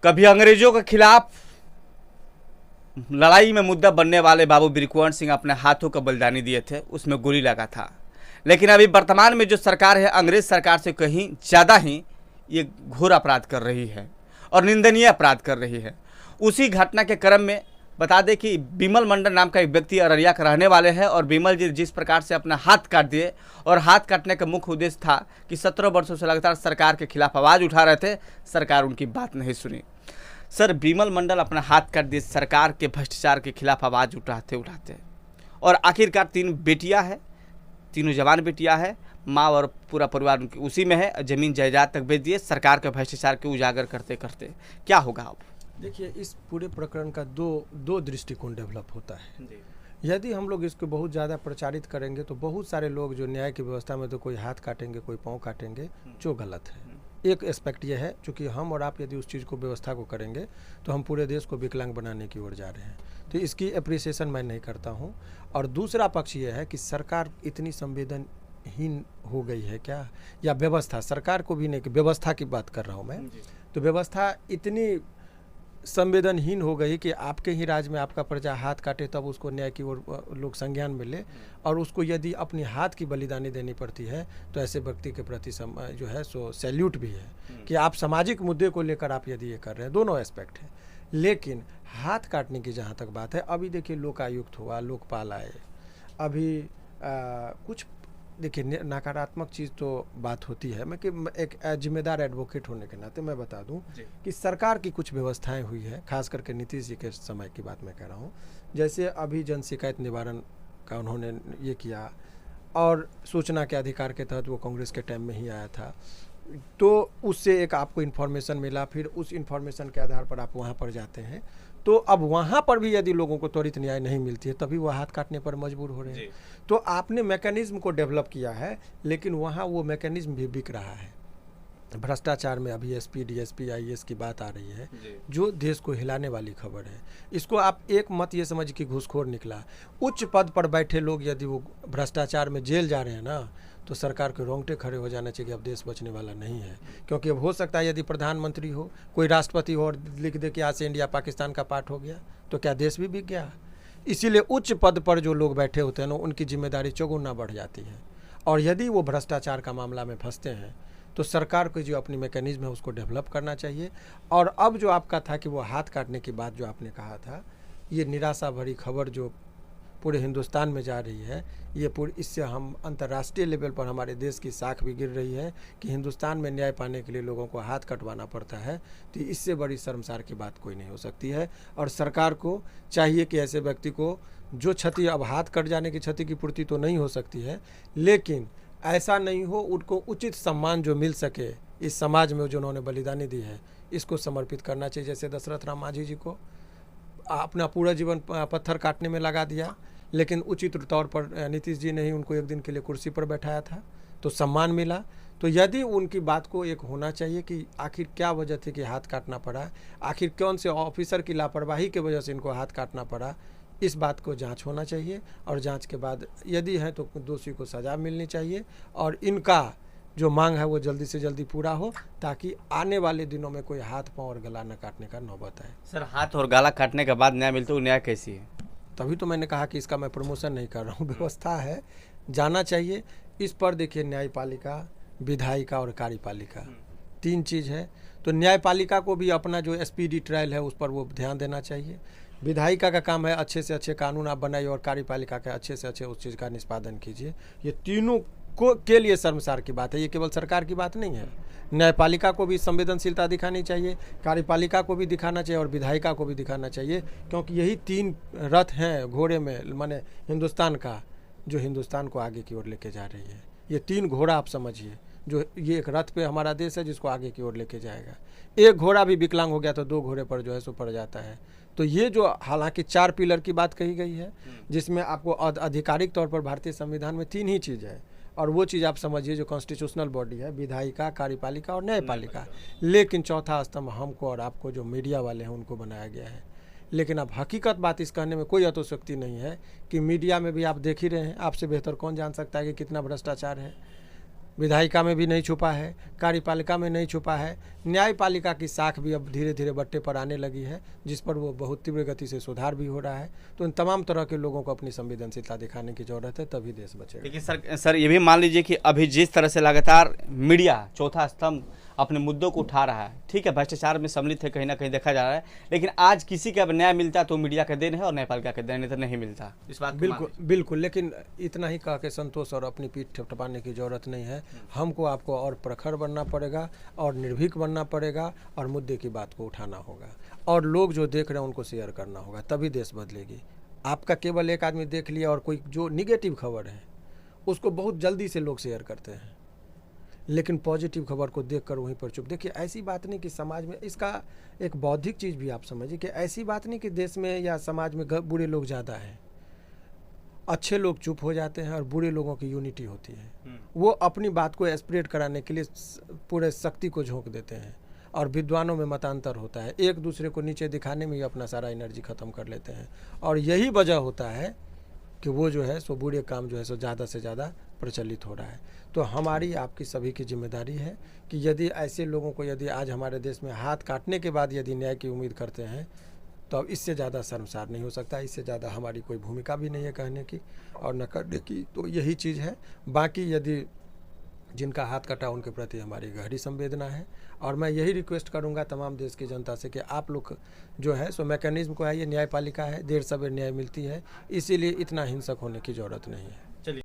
कभी अंग्रेजों के खिलाफ लड़ाई में मुद्दा बनने वाले बाबू ब्रिकवंत सिंह अपने हाथों का बलिदानी दिए थे, उसमें गोली लगा था। लेकिन अभी वर्तमान में जो सरकार है, अंग्रेज सरकार से कहीं ज़्यादा ही ये घोर अपराध कर रही है और निंदनीय अपराध कर रही है। उसी घटना के क्रम में बता दें कि विमल मंडल नाम का एक व्यक्ति अररिया का रहने वाले हैं और विमल जी जिस प्रकार से अपना हाथ काट दिए, और हाथ काटने का मुख्य उद्देश्य था कि 17 वर्षों से लगातार सरकार के खिलाफ आवाज़ उठा रहे थे, सरकार उनकी बात नहीं सुनी। सर, विमल मंडल अपना हाथ काट दिए सरकार के भ्रष्टाचार के खिलाफ आवाज़ उठाते और आखिरकार 3 बेटियाँ हैं, तीनों जवान बेटियाँ हैं, माँ और पूरा परिवार उनकी उसी में है, ज़मीन जायदाद तक बेच दिए सरकार के भ्रष्टाचार के उजागर करते करते। क्या होगा अब? देखिए, इस पूरे प्रकरण का दो दृष्टिकोण डेवलप होता है। यदि हम लोग इसको बहुत ज़्यादा प्रचारित करेंगे तो बहुत सारे लोग जो न्याय की व्यवस्था में तो कोई हाथ काटेंगे, कोई पाँव काटेंगे, जो गलत है। एक एस्पेक्ट ये है, चूँकि हम और आप यदि उस चीज़ को व्यवस्था को करेंगे तो हम पूरे देश को विकलांग बनाने की ओर जा रहे हैं, तो इसकी अप्रिसिएशन मैं नहीं करता हूँ। और दूसरा पक्ष ये है कि सरकार इतनी संवेदनहीन हो गई है क्या, या व्यवस्था, सरकार को भी नहीं, व्यवस्था की बात कर रहा हूँ मैं, तो व्यवस्था इतनी संवेदनहीन हो गई कि आपके ही राज्य में आपका प्रजा हाथ काटे तब उसको न्याय की ओर लोग संज्ञान में ले, और उसको यदि अपनी हाथ की बलिदानी देनी पड़ती है तो ऐसे व्यक्ति के प्रति जो है सो सैल्यूट भी है कि आप सामाजिक मुद्दे को लेकर आप यदि ये कर रहे हैं, दोनों एस्पेक्ट हैं। लेकिन हाथ काटने की जहाँ तक बात है, अभी देखिए लोकायुक्त हुआ, लोकपाल आए, अभी कुछ देखिए नकारात्मक चीज़ तो बात होती है। मैं कि एक जिम्मेदार एडवोकेट होने के नाते मैं बता दूं कि सरकार की कुछ व्यवस्थाएं हुई है, खास करके नीतीश जी के समय की बात मैं कह रहा हूं। जैसे अभी जन शिकायत निवारण का उन्होंने ये किया, और सूचना के अधिकार के तहत वो कांग्रेस के टाइम में ही आया था, तो उससे एक आपको इन्फॉर्मेशन मिला, फिर उस इन्फॉर्मेशन के आधार पर आप वहाँ पर जाते हैं, तो अब वहाँ पर भी यदि लोगों को त्वरित न्याय नहीं मिलती है तभी वो हाथ काटने पर मजबूर हो रहे हैं। तो आपने मैकेनिज्म को डेवलप किया है, लेकिन वहाँ वो मैकेनिज्म भी बिक रहा है। भ्रष्टाचार में अभी एसपी, डीएसपी, आईएएस की बात आ रही है, जो देश को हिलाने वाली खबर है। इसको आप एक मत ये समझ कि घूसखोर निकला। उच्च पद पर बैठे लोग यदि वो भ्रष्टाचार में जेल जा रहे हैं ना, तो सरकार के रोंगटे खड़े हो जाना चाहिए कि अब देश बचने वाला नहीं है। क्योंकि अब हो सकता है यदि प्रधानमंत्री हो, कोई राष्ट्रपति हो और लिख दे कि आज से इंडिया पाकिस्तान का पार्ट हो गया, तो क्या देश भी बिक गया? इसीलिए उच्च पद पर जो लोग बैठे होते हैं ना, उनकी जिम्मेदारी चौगुना बढ़ जाती है। और यदि वो भ्रष्टाचार का मामला में फंसते हैं तो सरकार को जो अपनी मैकेनिज्म है उसको डेवलप करना चाहिए। और अब जो आपका था कि वो हाथ काटने की बात जो आपने कहा था, ये निराशा भरी खबर जो पूरे हिंदुस्तान में जा रही है, ये पूरी, इससे हम अंतर्राष्ट्रीय लेवल पर हमारे देश की साख भी गिर रही है कि हिंदुस्तान में न्याय पाने के लिए लोगों को हाथ कटवाना पड़ता है। तो इससे बड़ी शर्मसार की बात कोई नहीं हो सकती है। और सरकार को चाहिए कि ऐसे व्यक्ति को जो क्षति, अब हाथ कट जाने की क्षति की पूर्ति तो नहीं हो सकती है, लेकिन ऐसा नहीं हो, उनको उचित सम्मान जो मिल सके इस समाज में जो उन्होंने बलिदानी दी है, इसको समर्पित करना चाहिए। जैसे दशरथ राम मांझी जी को अपना पूरा जीवन पत्थर काटने में लगा दिया, लेकिन उचित तौर पर नीतीश जी ने ही उनको एक दिन के लिए कुर्सी पर बैठाया था, तो सम्मान मिला। तो यदि उनकी बात को एक होना चाहिए कि आखिर क्या वजह थी कि हाथ काटना पड़ा, आखिर कौन से ऑफिसर की लापरवाही की वजह से इनको हाथ काटना पड़ा, इस बात को जांच होना चाहिए। और जांच के बाद यदि है तो दोषी को सज़ा मिलनी चाहिए, और इनका जो मांग है वो जल्दी से जल्दी पूरा हो, ताकि आने वाले दिनों में कोई हाथ पाँव और गला न काटने का नौबत आए। सर, हाथ और गला काटने के बाद न्याय मिलता है, न्याय कैसी है? तभी तो मैंने कहा कि इसका मैं प्रमोशन नहीं कर रहा हूँ, व्यवस्था है, जाना चाहिए इस पर। देखिए, न्यायपालिका, विधायिका और कार्यपालिका, 3 चीज़ है। तो न्यायपालिका को भी अपना जो स्पीडी ट्रायल है उस पर वो ध्यान देना चाहिए। विधायिका का काम है अच्छे से अच्छे कानून आप बनाइए, और कार्यपालिका का अच्छे से अच्छे उस चीज़ का निष्पादन कीजिए। ये तीनों को के लिए शर्मसार की बात है, ये केवल सरकार की बात नहीं है। न्यायपालिका को भी संवेदनशीलता दिखानी चाहिए, कार्यपालिका को भी दिखाना चाहिए, और विधायिका को भी दिखाना चाहिए, क्योंकि यही 3 रथ हैं घोड़े में, माने हिंदुस्तान का, जो हिंदुस्तान को आगे की ओर लेके जा रही है। ये 3 घोड़ा आप समझिए, जो ये एक रथ पे हमारा देश है जिसको आगे की ओर लेके जाएगा। एक घोड़ा भी विकलांग हो गया तो 2 घोड़े पर जो है सो पड़ जाता है। तो ये जो हालांकि 4 पिलर की बात कही गई है, जिसमें आपको आधिकारिक तौर पर भारतीय संविधान में 3 ही चीज़ है, और वो चीज़ आप समझिए जो कॉन्स्टिट्यूशनल बॉडी है, विधायिका, कार्यपालिका और न्यायपालिका। लेकिन चौथा स्तंभ हमको और आपको जो मीडिया वाले हैं उनको बनाया गया है। लेकिन अब हकीकत बात इस कहने में कोई अतिशयोक्ति नहीं है कि मीडिया में भी आप देख ही रहे हैं, आपसे बेहतर कौन जान सकता है कि कितना भ्रष्टाचार है। विधायिका में भी नहीं छुपा है, कार्यपालिका में नहीं छुपा है, न्यायपालिका की साख भी अब धीरे धीरे बट्टे पर आने लगी है, जिस पर वो बहुत तीव्र गति से सुधार भी हो रहा है। तो इन तमाम तरह के लोगों को अपनी संवेदनशीलता दिखाने की जरूरत है, तभी देश बचेगा। लेकिन सर ये भी मान लीजिए कि अभी जिस तरह से लगातार मीडिया चौथा स्तंभ अपने मुद्दों को उठा रहा है, ठीक है, भ्रष्टाचार में सम्मिलित है कहीं ना कहीं देखा जा रहा है, लेकिन आज किसी का न्याय मिलता तो मीडिया का देन है और न्यायपालिका का देन नहीं मिलता। इस बात बिल्कुल, लेकिन इतना ही कह के संतोष और अपनी पीठ थपथपाने की जरूरत नहीं है। हमको आपको और प्रखर बनना पड़ेगा और निर्भीक बनना पड़ेगा और मुद्दे की बात को उठाना होगा और लोग जो देख रहे हैं उनको शेयर करना होगा, तभी देश बदलेगी। आपका केवल एक आदमी देख लिया और कोई जो निगेटिव खबर है उसको बहुत जल्दी से लोग शेयर करते हैं, लेकिन पॉजिटिव खबर को देखकर वहीं पर चुप। देखिए, ऐसी बात नहीं कि समाज में, इसका एक बौद्धिक चीज़ भी आप समझिए कि ऐसी बात नहीं कि देश में या समाज में बुरे लोग ज़्यादा हैं। अच्छे लोग चुप हो जाते हैं और बुरे लोगों की यूनिटी होती है। वो अपनी बात को स्प्रेड कराने के लिए पूरे शक्ति को झोंक देते हैं और विद्वानों में मतांतर होता है, एक दूसरे को नीचे दिखाने में ही अपना सारा एनर्जी ख़त्म कर लेते हैं और यही वजह होता है कि वो जो है सो बुरे काम जो है सो ज़्यादा से ज़्यादा प्रचलित हो रहा है। तो हमारी आपकी सभी की जिम्मेदारी है कि यदि ऐसे लोगों को, यदि आज हमारे देश में हाथ काटने के बाद यदि न्याय की उम्मीद करते हैं तो अब इससे ज़्यादा शर्मसार नहीं हो सकता, इससे ज़्यादा हमारी कोई भूमिका भी नहीं है कहने की और न करने की। तो यही चीज़ है। बाकी यदि जिनका हाथ कटा उनके प्रति हमारी गहरी संवेदना है और मैं यही रिक्वेस्ट करूंगा तमाम देश की जनता से कि आप लोग जो है सो मैकेनिज्म को है, ये न्यायपालिका है, देर सवेर न्याय मिलती है, इसीलिए इतना हिंसक होने की ज़रूरत नहीं है।